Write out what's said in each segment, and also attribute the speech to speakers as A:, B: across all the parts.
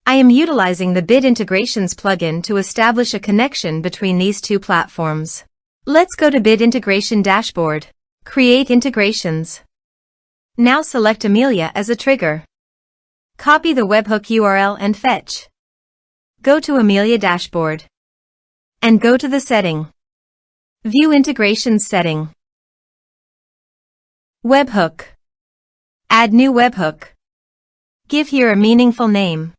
A: I am utilizing the Bit Integrations plugin to establish a connection between these two platforms. Let's go to Bit Integration Dashboard. Create integrations. Now select Amelia as a trigger. Copy the webhook URL and fetch. Go to Amelia Dashboard. And go to the setting. View Integrations setting. Webhook. Add new webhook. Give here a meaningful name.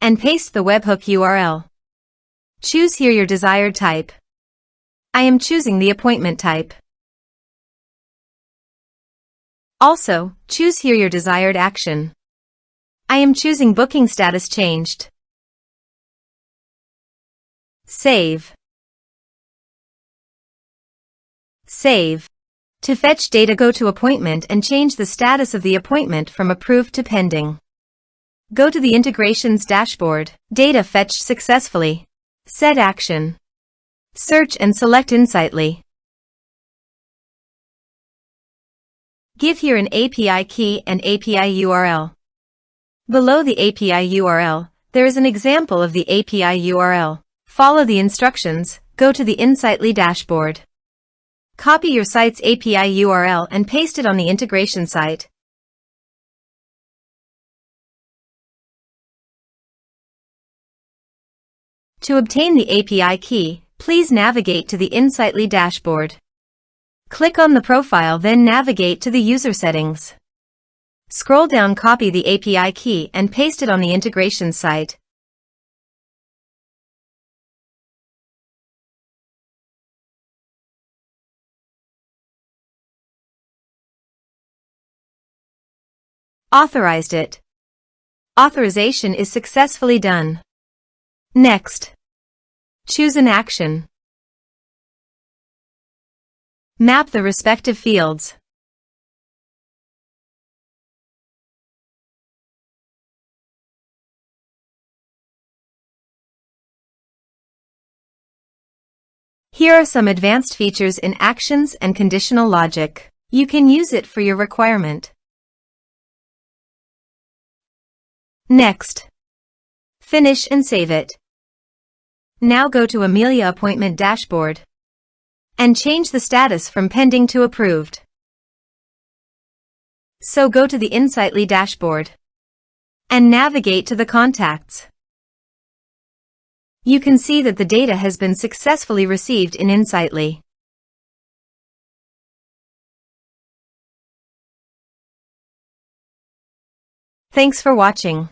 A: And paste the webhook URL. Choose here your desired type. I am choosing the appointment type. Also, choose here your desired action. I am choosing booking status changed. Save. Save. To fetch data, go to Appointment and change the status of the appointment from approved to pending. Go to the Integrations Dashboard. Data fetched successfully. Set action. Search and select Insightly. Give here an API key and API URL. Below the API URL, there is an example of the API URL. Follow the instructions, go to the Insightly dashboard. Copy your site's API URL and paste it on the integration site. To obtain the API key, please navigate to the Insightly dashboard. Click on the profile, then navigate to the user settings. Scroll down, copy the API key and paste it on the integration site. Authorized it. Authorization is successfully done. Next. Choose an action. Map the respective fields. Here are some advanced features in actions and conditional logic. You can use it for your requirement. Next. Finish and save it. Now go to Amelia Appointment Dashboard and change the status from pending to approved. So go to the Insightly dashboard and navigate to the contacts. You can see that the data has been successfully received in Insightly. Thanks for watching.